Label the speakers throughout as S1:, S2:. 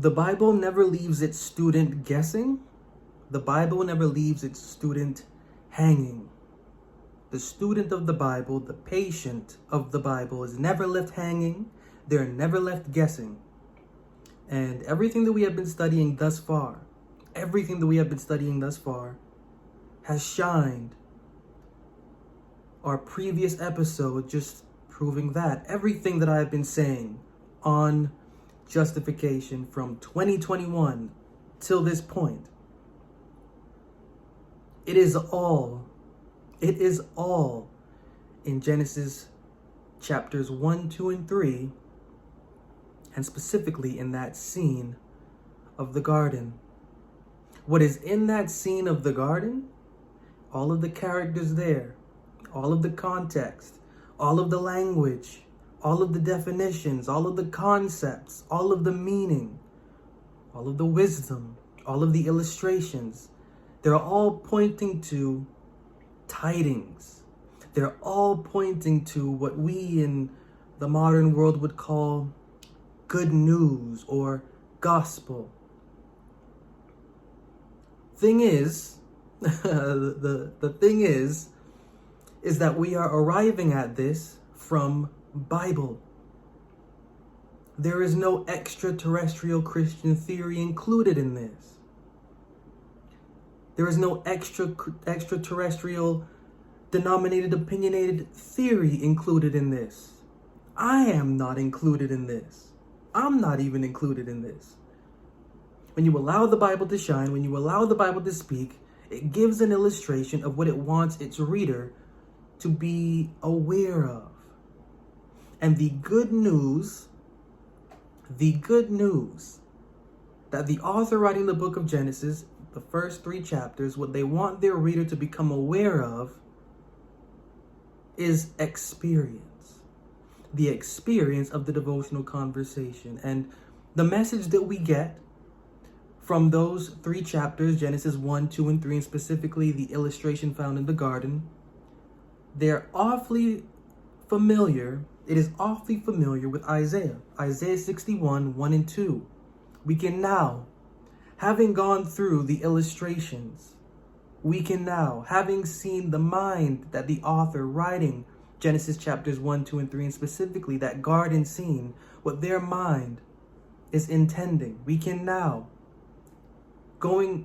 S1: The Bible never leaves its student guessing. The Bible never leaves its student hanging. The student of the Bible, the patient of the Bible, is never left hanging. They're never left guessing. And everything that we have been studying thus far, has shined. Our previous episode just proving that. Everything that I've been saying on justification from 2021 till this point, it is all in Genesis chapters 1, 2, and 3, and specifically in that scene of the garden. What is in that scene of the garden, all of the characters there, all of the context, all of the language, all of the definitions, all of the concepts, all of the meaning, all of the wisdom, all of the illustrations, they're all pointing to tidings. They're all pointing to what we in the modern world would call good news or gospel. Thing is, the thing is that we are arriving at this from Bible. There is no extraterrestrial Christian theory included in this. There is no extraterrestrial denominated, opinionated theory included in this. I am not included in this. I'm not even included in this. When you allow the Bible to shine, when you allow the Bible to speak, it gives an illustration of what it wants its reader to be aware of. And the good news that the author writing the book of Genesis, the first 3 chapters, what they want their reader to become aware of is experience. The experience of the devotional conversation. And the message that we get from those 3 chapters, Genesis 1, 2, and 3, and specifically the illustration found in the garden, they're awfully familiar. It is awfully familiar with Isaiah 61, 1 and 2. We can now, having gone through the illustrations, we can now, having seen the mind that the author writing Genesis chapters 1, 2, and 3, and specifically that garden scene, what their mind is intending, we can now,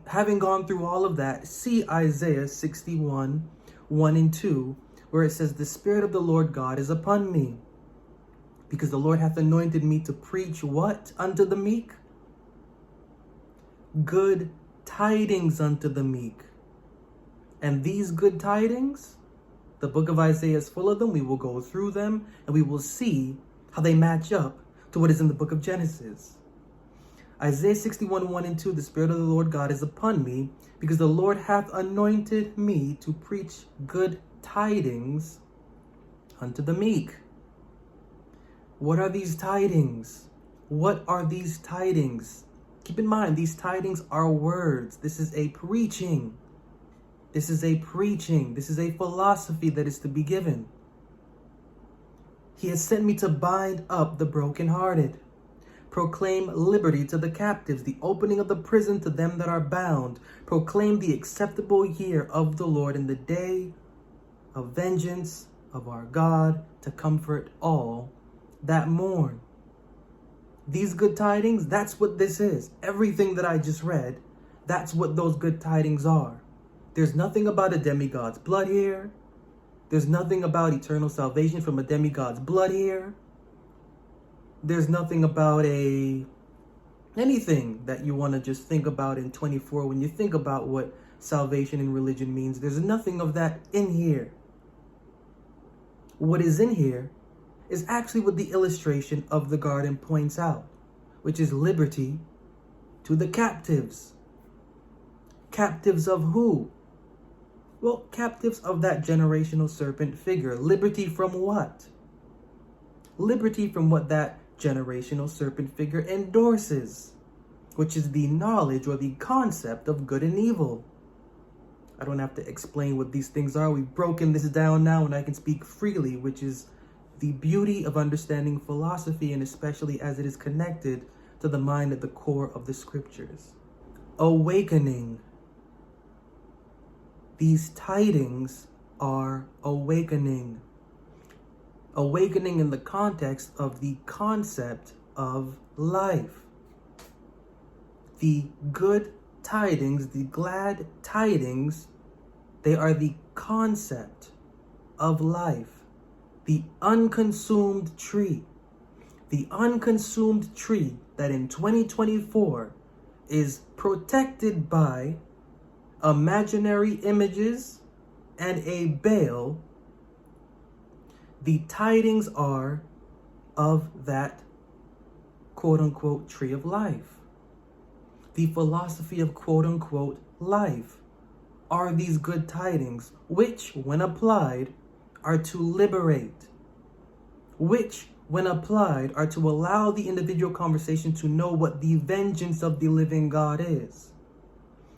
S1: having gone through all of that, see Isaiah 61, 1 and 2, where it says, "The Spirit of the Lord God is upon me, because the Lord hath anointed me to preach" what unto the meek? Good tidings unto the meek. And these good tidings, the book of Isaiah is full of them. We will go through them and we will see how they match up to what is in the book of Genesis. Isaiah 61, 1 and 2, "The Spirit of the Lord God is upon me, because the Lord hath anointed me to preach good tidings unto the meek." What are these tidings? What are these tidings? Keep in mind, these tidings are words. This is a preaching. This is a preaching. This is a philosophy that is to be given. "He has sent me to bind up the brokenhearted, proclaim liberty to the captives, the opening of the prison to them that are bound, proclaim the acceptable year of the Lord and the day of vengeance of our God, to comfort all that mourn." These good tidings, that's what this is. Everything that I just read, that's what those good tidings are. There's nothing about a demigod's blood here. There's nothing about eternal salvation from a demigod's blood here. There's nothing about anything that you want to just think about in 24 when you think about what salvation in religion means. There's nothing of that in here. What is in here is actually what the illustration of the garden points out, which is liberty to the captives. Captives of who? Well, captives of that generational serpent figure. Liberty from what? Liberty from what that generational serpent figure endorses, which is the knowledge or the concept of good and evil. I don't have to explain what these things are. We've broken this down now and I can speak freely, which is the beauty of understanding philosophy, and especially as it is connected to the mind at the core of the scriptures. Awakening. These tidings are awakening. Awakening in the context of the concept of life. The good tidings, the glad tidings, they are the concept of life. The unconsumed tree. The unconsumed tree that in 2024 is protected by imaginary images and a veil. The tidings are of that quote-unquote tree of life. The philosophy of quote-unquote life are these good tidings, which, when applied, are to liberate, which, when applied, are to allow the individual conversation to know what the vengeance of the living God is,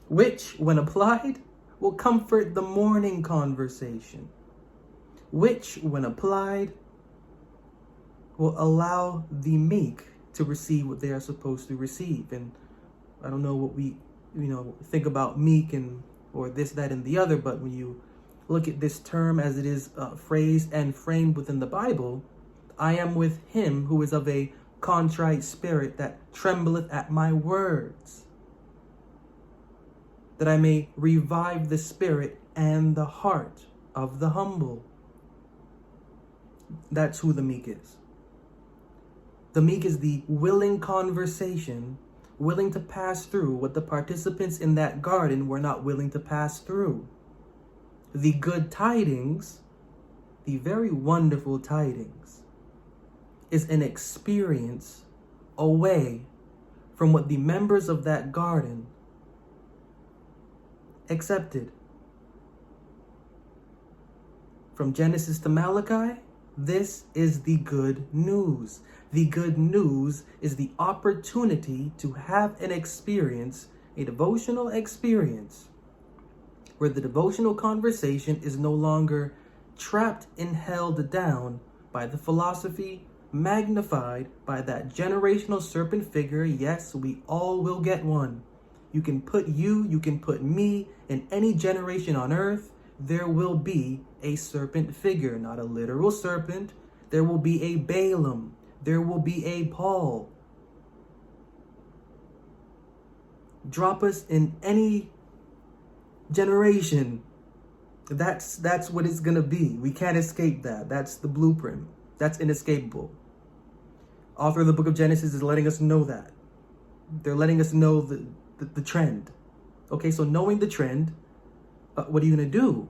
S1: which, when applied, will comfort the mourning conversation, which, when applied, will allow the meek to receive what they are supposed to receive. And I don't know what we, think about meek and or this, that, and the other, but when you look at this term as it is phrased and framed within the Bible, I am with him who is of a contrite spirit, that trembleth at my words, that I may revive the spirit and the heart of the humble. That's who the meek is. The meek is the willing conversation, willing to pass through what the participants in that garden were not willing to pass through. The good tidings, the very wonderful tidings, is an experience away from what the members of that garden accepted. From Genesis to Malachi, this is the good news. The good news is the opportunity to have an experience, a devotional experience, where the devotional conversation is no longer trapped and held down by the philosophy, magnified by that generational serpent figure. Yes, we all will get one. You can put me in any generation on earth. There will be a serpent figure, not a literal serpent. There will be a Balaam. There will be a Paul. Drop us in any generation. That's what it's going to be. We can't escape that. That's the blueprint. That's inescapable. Author of the book of Genesis is letting us know that. They're letting us know the trend. Okay, so knowing the trend, what are you going to do?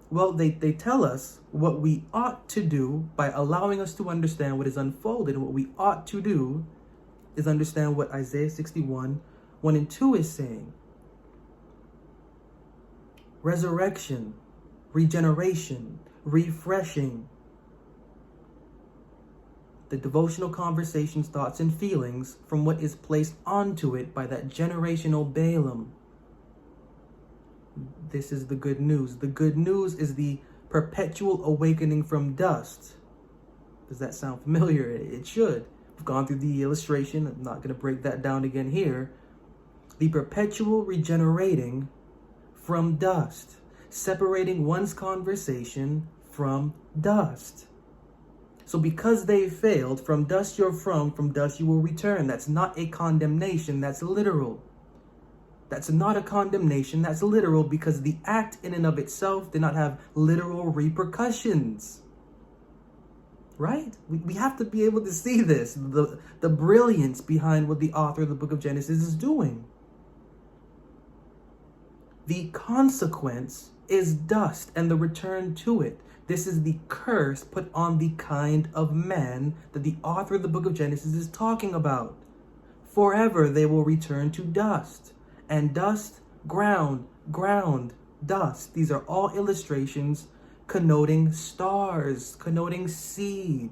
S1: Well, they tell us what we ought to do by allowing us to understand what is unfolded. And what we ought to do is understand what Isaiah 61, 1 and 2 is saying. Resurrection, regeneration, refreshing. The devotional conversations, thoughts, and feelings from what is placed onto it by that generational Balaam. This is the good news. The good news is the perpetual awakening from dust. Does that sound familiar? It should. We've gone through the illustration. I'm not going to break that down again here. The perpetual regenerating from dust, separating one's conversation from dust. So because they failed, from dust you're from dust you will return. That's not a condemnation, that's literal. That's not a condemnation, that's literal, because the act in and of itself did not have literal repercussions. Right? We have to be able to see this, the brilliance behind what the author of the book of Genesis is doing. The consequence is dust and the return to it. This is the curse put on the kind of man that the author of the book of Genesis is talking about. Forever they will return to dust. And dust, ground, dust. These are all illustrations connoting stars, connoting seed.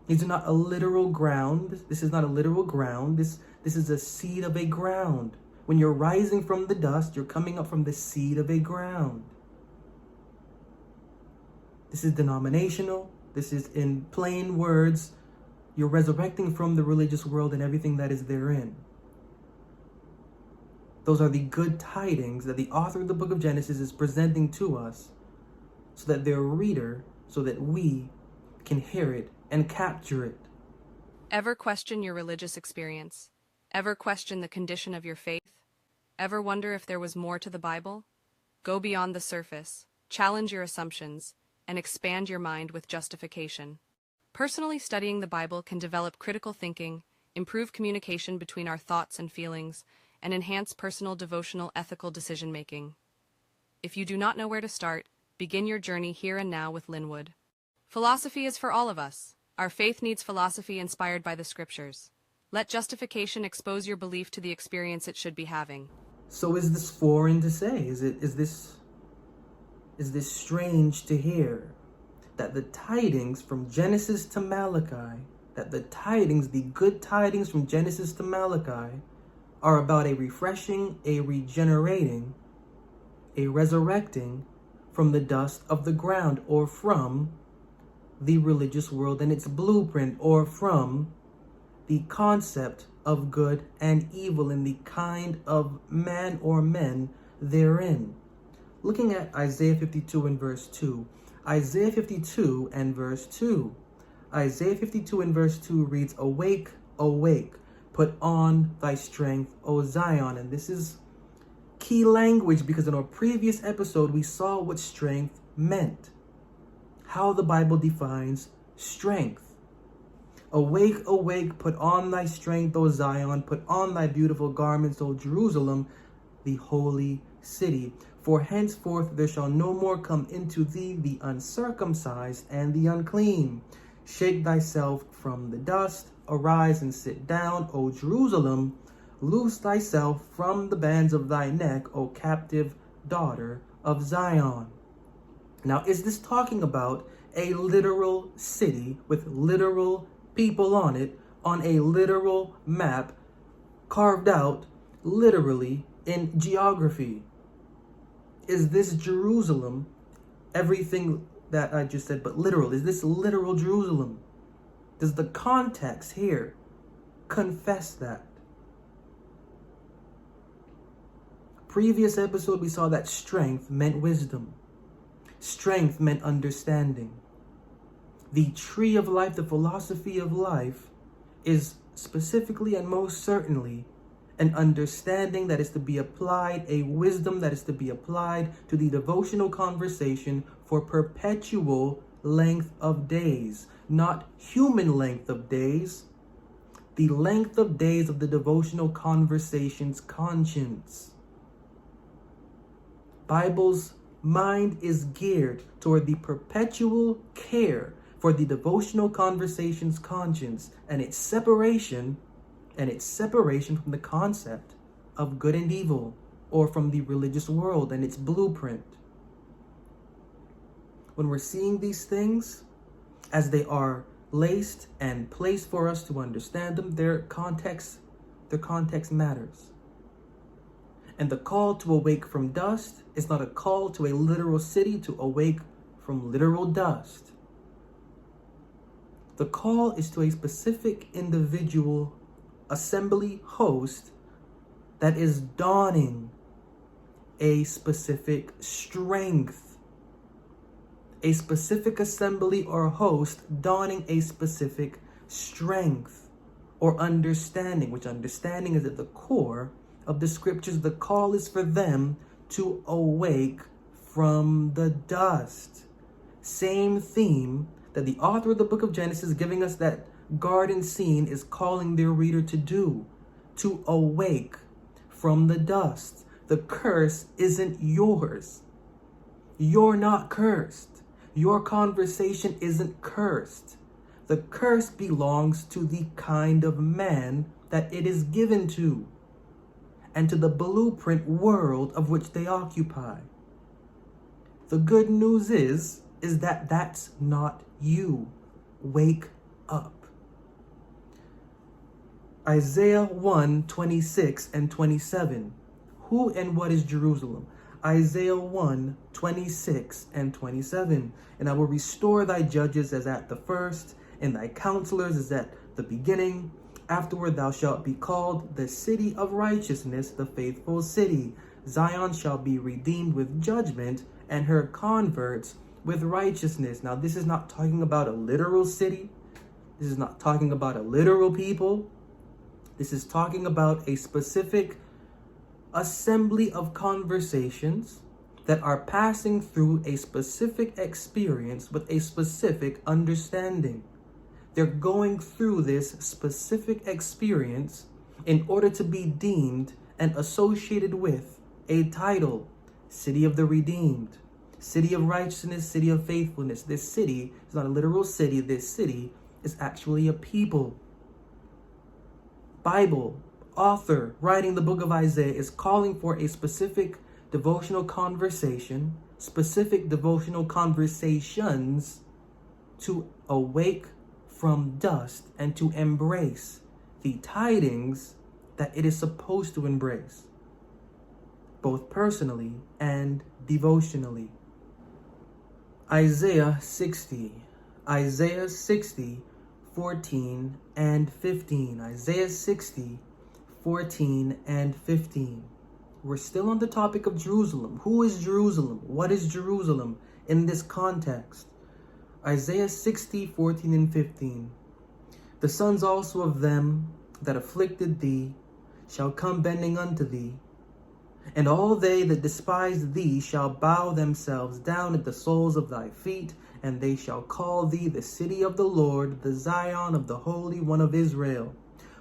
S1: These are not a literal ground. This is not a literal ground. This is a seed of a ground. When you're rising from the dust, you're coming up from the seed of a ground. This is denominational. This is, in plain words, You're resurrecting from the religious world and everything that is therein. Those are the good tidings that the author of the book of Genesis is presenting to us so that their reader, so that we can hear it and capture it.
S2: Ever question your religious experience? Ever question the condition of your faith? Ever wonder if there was more to the Bible? Go beyond the surface, challenge your assumptions, and expand your mind with Justification. Personally studying the Bible can develop critical thinking, improve communication between our thoughts and feelings, and enhance personal devotional ethical decision-making. If you do not know where to start, begin your journey here and now with Linwood. Philosophy is for all of us. Our faith needs philosophy inspired by the scriptures. Let Justification expose your belief to the experience it should be having.
S1: So is this foreign to say? Is this strange to hear? That the tidings from Genesis to Malachi, the good tidings from Genesis to Malachi, are about a refreshing, a regenerating, a resurrecting from the dust of the ground, or from the religious world and its blueprint, or from the concept of good and evil and the kind of man or men therein. Looking at Isaiah 52 and verse 2. Isaiah 52 and verse 2. Isaiah 52 and verse 2 reads, "Awake, awake, put on thy strength, O Zion." And this is key language because in our previous episode we saw what strength meant, how the Bible defines strength. Awake, awake, put on thy strength, O Zion, put on thy beautiful garments, O Jerusalem, the holy city. For henceforth there shall no more come into thee the uncircumcised and the unclean. Shake thyself from the dust, arise and sit down, O Jerusalem. Loose thyself from the bands of thy neck, O captive daughter of Zion. Now, is this talking about a literal city with literal people on it, on a literal map, carved out literally in geography? Is this Jerusalem everything that I just said, but literal? Is this literal Jerusalem? Does the context here confess that? Previous episode, we saw that strength meant wisdom. Strength meant understanding. The tree of life, the philosophy of life, is specifically and most certainly an understanding that is to be applied, a wisdom that is to be applied to the devotional conversation for perpetual length of days, not human length of days, the length of days of the devotional conversation's conscience. Bible's mind is geared toward the perpetual care for the devotional conversation's conscience and its separation from the concept of good and evil, or from the religious world and its blueprint. When we're seeing these things as they are laced and placed for us to understand them, their context matters. And the call to awake from dust is not a call to a literal city to awake from literal dust. The call is to a specific individual assembly host that is dawning a specific strength. A specific assembly or host dawning a specific strength or understanding, which understanding is at the core of the scriptures. The call is for them to awake from the dust. Same theme that the author of the book of Genesis, giving us that garden scene, is calling their reader to do, to awake from the dust. The curse isn't yours. You're not cursed. Your conversation isn't cursed. The curse belongs to the kind of man that it is given to, and to the blueprint world of which they occupy. The good news is that that's not you. Wake up. Isaiah 1, 26 and 27. Who and what is Jerusalem? Isaiah 1, 26 and 27. And I will restore thy judges as at the first, and thy counselors as at the beginning. Afterward thou shalt be called the city of righteousness, the faithful city. Zion shall be redeemed with judgment, and her converts with righteousness. Now, this is not talking about a literal city. This is not talking about a literal people. This is talking about a specific assembly of conversations that are passing through a specific experience with a specific understanding. They're going through this specific experience in order to be deemed and associated with a title: City of the Redeemed, City of Righteousness, City of Faithfulness. This city is not a literal city. This city is actually a people. Bible author writing the book of Isaiah is calling for a specific devotional conversation, specific devotional conversations to awake from dust and to embrace the tidings that it is supposed to embrace, both personally and devotionally. Isaiah 60, 14 and 15. Isaiah 60, 14 and 15. We're still on the topic of Jerusalem. Who is Jerusalem? What is Jerusalem in this context? Isaiah 60, 14 and 15. The sons also of them that afflicted thee shall come bending unto thee, and all they that despise thee shall bow themselves down at the soles of thy feet, and they shall call thee the city of the Lord, the Zion of the Holy One of Israel.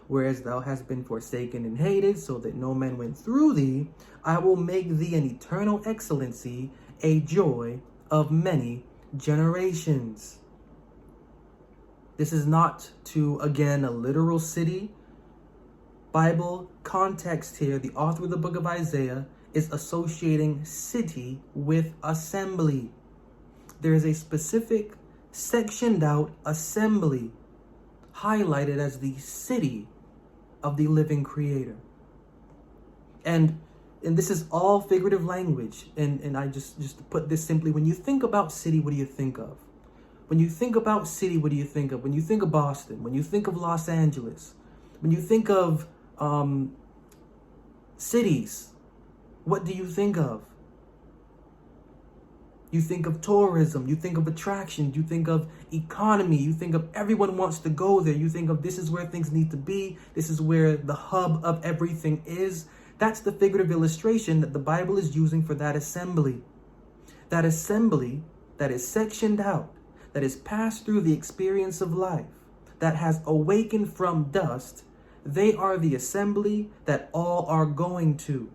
S1: Whereas thou hast been forsaken and hated, so that no man went through thee, I will make thee an eternal excellency, a joy of many generations. This is not to, again, a literal city. Bible context here, the author of the book of Isaiah is associating city with assembly. There is a specific sectioned out assembly highlighted as the city of the living Creator. And this is all figurative language. And I just to put this simply, when you think about city, what do you think of? When you think about city, what do you think of? When you think of Boston, when you think of Los Angeles, when you think of cities, what do you think of? You think of tourism, you think of attraction, you think of economy, you think of everyone wants to go there, you think of this is where things need to be, this is where the hub of everything is. That's the figurative illustration that the Bible is using for that assembly. That assembly that is sectioned out, that is passed through the experience of life, that has awakened from dust, they are the assembly that all are going to.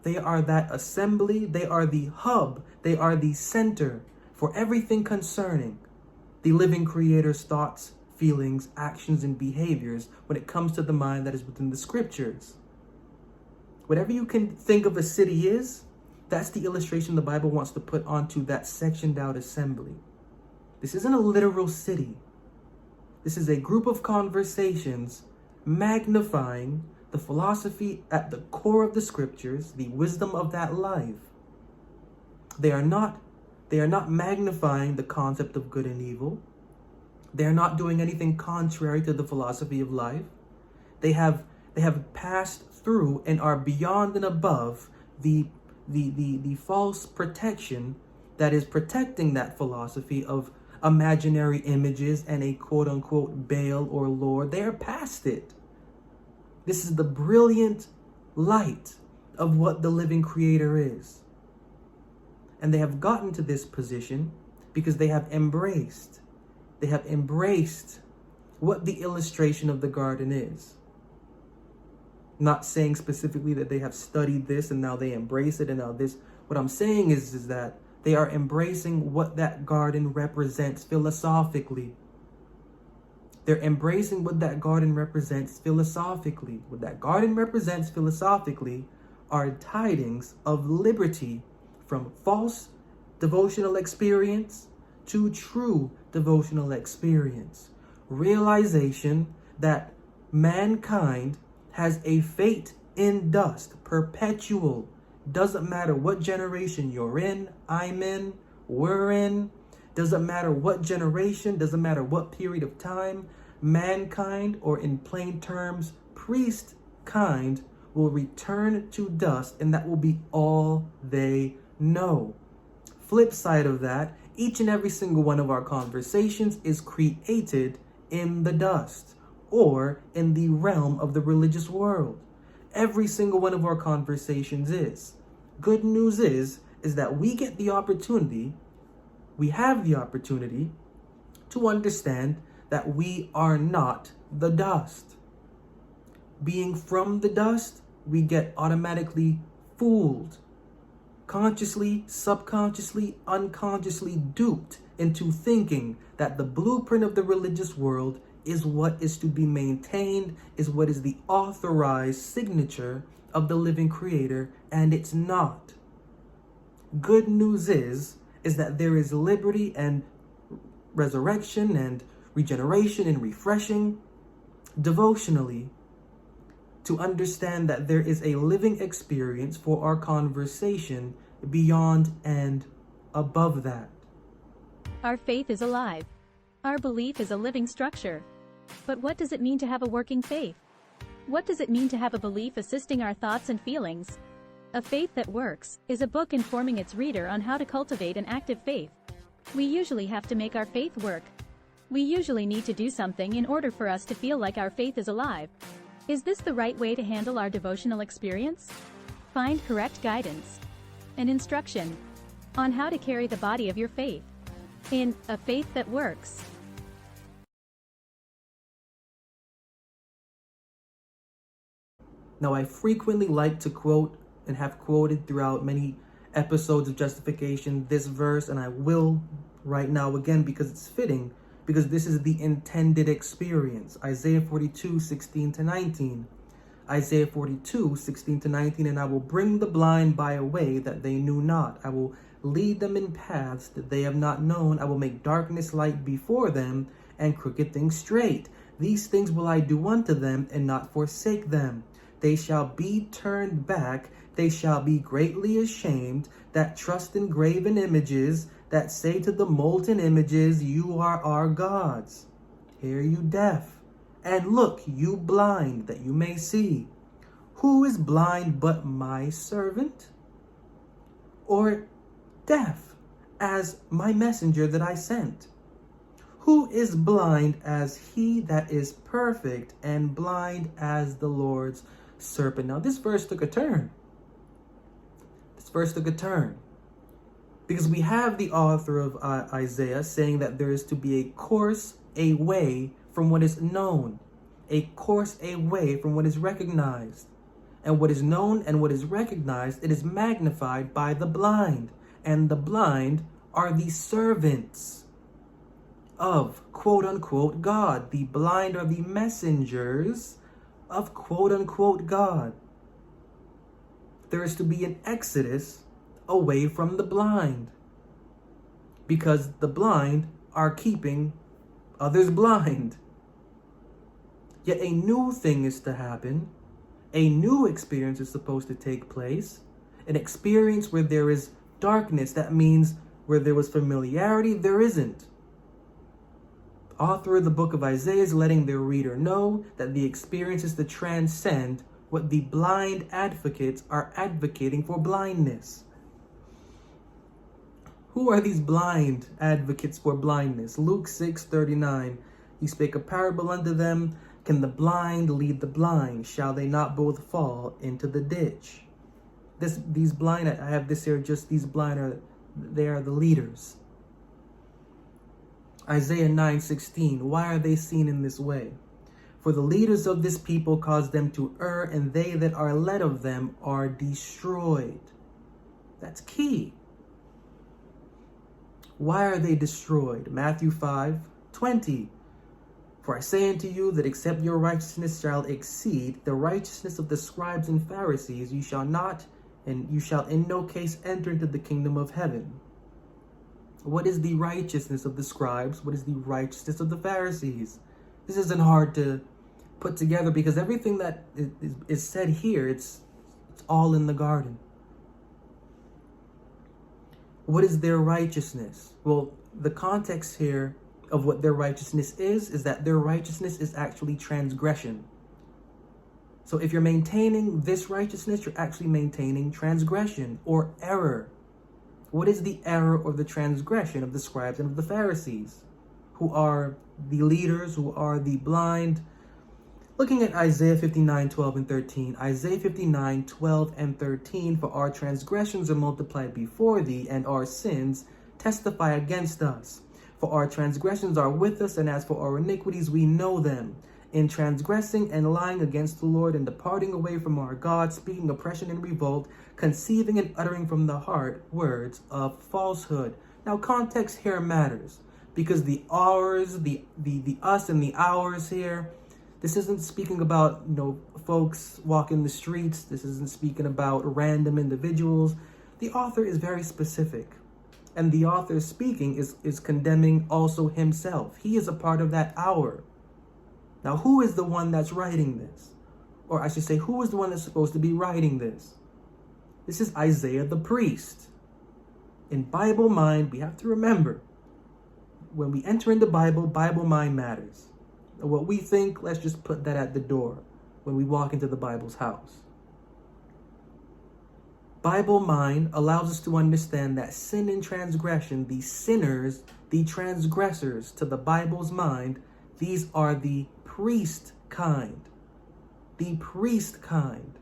S1: They are that assembly, they are the hub, they are the center for everything concerning the living Creator's thoughts, feelings, actions, and behaviors when it comes to the mind that is within the scriptures. Whatever you can think of a city is, that's the illustration the Bible wants to put onto that sectioned out assembly. This isn't a literal city. This is a group of conversations magnifying the philosophy at the core of the scriptures, the wisdom of that life. They are not magnifying the concept of good and evil. They are not doing anything contrary to the philosophy of life. They have passed through and are beyond and above the false protection that is protecting that philosophy of imaginary images and a quote-unquote Baal or Lord. They are past it. This is the brilliant light of what the living Creator is. And they have gotten to this position because they have embraced what the illustration of the garden is. Not saying specifically that they have studied this and now they embrace it and now this. What I'm saying is that they are embracing what that garden represents philosophically. They're embracing what that garden represents philosophically. What that garden represents philosophically are tidings of liberty from false devotional experience to true devotional experience. Realization that mankind has a fate in dust, perpetual. Doesn't matter what generation you're in, I'm in, we're in. Doesn't matter what generation, doesn't matter what period of time. mankind, or in plain terms, priest kind, will return to dust, and that will be all they know. Flip side of that, each and every single one of our conversations is created in the dust, or in the realm of the religious world. Every single one of our conversations is. Good news is that we have the opportunity to understand that we are not the dust. Being from the dust, we get automatically fooled, consciously, subconsciously, unconsciously duped into thinking that the blueprint of the religious world is what is to be maintained, is what is the authorized signature of the living creator, and it's not. Good news is that there is liberty and resurrection and regeneration and refreshing devotionally to understand that there is a living experience for our conversation beyond and above that.
S3: Our faith is alive. Our belief is a living structure. But what does it mean to have a working faith? What does it mean to have a belief assisting our thoughts and feelings? A Faith That Works is a book informing its reader on how to cultivate an active faith. We usually have to make our faith work. We usually need to do something in order for us to feel like our faith is alive. Is this the right way to handle our devotional experience? Find correct guidance and instruction on how to carry the body of your faith in A Faith That Works.
S1: Now, I frequently like to quote and have quoted throughout many episodes of Justification this verse, and I will right now again because it's fitting, because this is the intended experience. Isaiah 42, 16 to 19. Isaiah 42, 16 to 19, and I will bring the blind by a way that they knew not. I will lead them in paths that they have not known. I will make darkness light before them, and crooked things straight. These things will I do unto them, and not forsake them. They shall be turned back, they shall be greatly ashamed, that trust in graven images, that say to the molten images, you are our gods. Hear you deaf, and look you blind, that you may see. Who is blind but my servant? Or deaf as my messenger that I sent? Who is blind as he that is perfect, and blind as the Lord's serpent? Now this verse took a turn. Because we have the author of Isaiah saying that there is to be a course away from what is known, a course away from what is recognized. And what is known and what is recognized, it is magnified by the blind. And the blind are the servants of quote unquote God. The blind are the messengers of quote unquote God. There is to be an exodus away from the blind, because the blind are keeping others blind. Yet a new thing is to happen. A new experience is supposed to take place. An experience where there is darkness. That means where there was familiarity, there isn't. The author of the book of Isaiah is letting their reader know that the experience is to transcend what the blind advocates are advocating for blindness. Who are these blind advocates for blindness? Luke 6:39. He spake a parable unto them. Can the blind lead the blind? Shall they not both fall into the ditch? These blind, I have this here, just these blind they are the leaders. Isaiah 9:16. Why are they seen in this way? For the leaders of this people cause them to err, and they that are led of them are destroyed. That's key. Why are they destroyed? Matthew 5:20. For I say unto you that except your righteousness shall exceed the righteousness of the scribes and Pharisees, you shall in no case enter into the kingdom of heaven. What is the righteousness of the scribes? What is the righteousness of the Pharisees? This isn't hard to put together, because everything that is said here, it's all in the garden. What is their righteousness? Well, the context here of what their righteousness is that their righteousness is actually transgression. So if you're maintaining this righteousness, you're actually maintaining transgression or error. What is the error or the transgression of the scribes and of the Pharisees, who are the leaders, who are the blind? Looking at Isaiah 59:12 and 13. Isaiah 59:12 and 13, for our transgressions are multiplied before thee, and our sins testify against us. For our transgressions are with us, and as for our iniquities, we know them. In transgressing and lying against the Lord, and departing away from our God, speaking oppression and revolt, conceiving and uttering from the heart words of falsehood. Now, context here matters, because the ours, the us and the ours here, this isn't speaking about, folks walking the streets. This isn't speaking about random individuals. The author is very specific. And the author speaking is condemning also himself. He is a part of that hour. Now, who is the one that's writing this? Or I should say, who is the one that's supposed to be writing this? This is Isaiah the priest. In Bible mind, we have to remember, when we enter into Bible mind matters. What we think, let's just put that at the door when we walk into the Bible's house. Bible mind allows us to understand that sin and transgression, the sinners, the transgressors to the Bible's mind, these are the priest kind. The priest kind.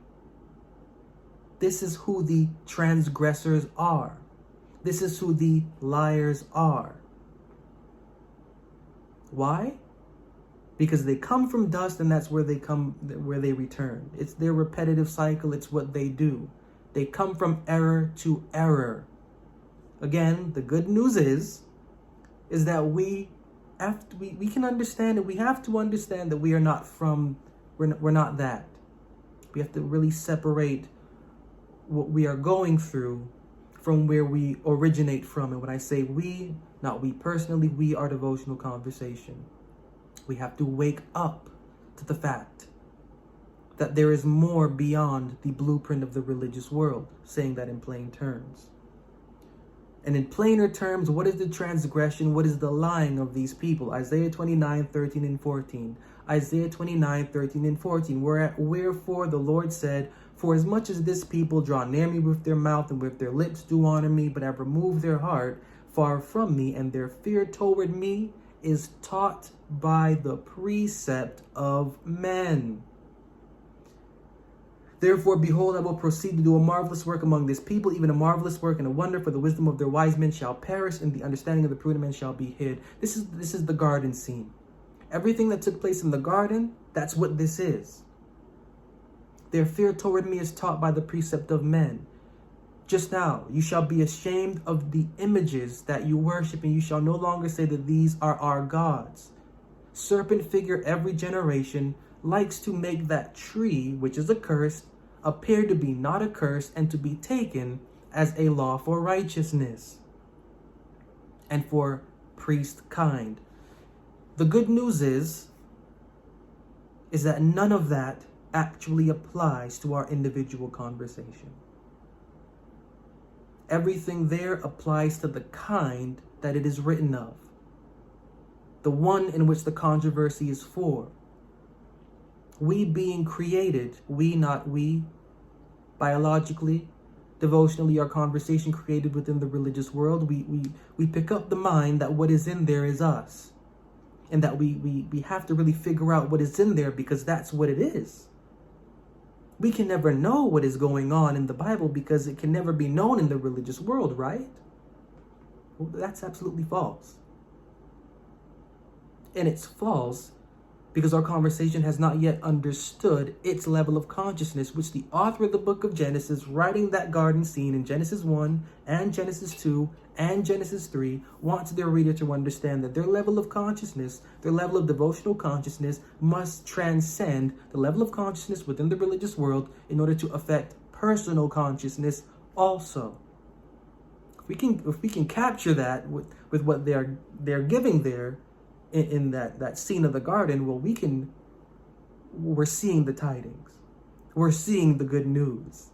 S1: This is who the transgressors are. This is who the liars are. Why? Because they come from dust, and that's where they return. It's their repetitive cycle. It's what they do. They come from error to error. Again, the good news is that we can understand, and we have to understand that we are not we're not that. We have to really separate what we are going through from where we originate from. And when I say we, not we personally, we are Devotional Conversation. We have to wake up to the fact that there is more beyond the blueprint of the religious world, saying that in plain terms. And in plainer terms, what is the transgression? What is the lying of these people? Isaiah 29:13 and 14. Isaiah 29:13 and 14. Wherefore the Lord said, for as much as this people draw near me with their mouth, and with their lips do honor me, but have removed their heart far from me, and their fear toward me is taught by the precept of men. Therefore, behold, I will proceed to do a marvelous work among this people, even a marvelous work and a wonder, for the wisdom of their wise men shall perish, and the understanding of the prudent men shall be hid. This is the garden scene. Everything that took place in the garden, that's what this is. Their fear toward me is taught by the precept of men. Just now, you shall be ashamed of the images that you worship, and you shall no longer say that these are our gods. Serpent figure every generation likes to make that tree, which is accursed, appear to be not accursed, and to be taken as a law for righteousness and for priest kind. The good news is that none of that actually applies to our individual conversation. Everything there applies to the kind that it is written of, the one in which the controversy is for. We being created, we, not we, biologically, devotionally, our conversation created within the religious world, we pick up the mind that what is in there is us. And that we have to really figure out what is in there, because that's what it is. We can never know what is going on in the Bible because it can never be known in the religious world, right? Well, that's absolutely false. And it's false because our conversation has not yet understood its level of consciousness, which the author of the book of Genesis, writing that garden scene in Genesis 1 and Genesis 2 and Genesis 3, wants their reader to understand that their level of consciousness, their level of devotional consciousness, must transcend the level of consciousness within the religious world in order to affect personal consciousness also. If we can capture that with what they're giving there, in that scene of the garden, well, we're seeing the tidings. We're seeing the good news.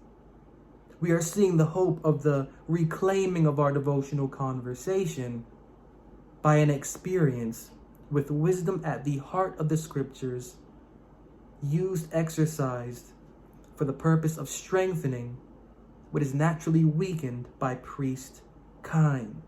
S1: We are seeing the hope of the reclaiming of our devotional conversation by an experience with wisdom at the heart of the scriptures, used, exercised for the purpose of strengthening what is naturally weakened by priest kind.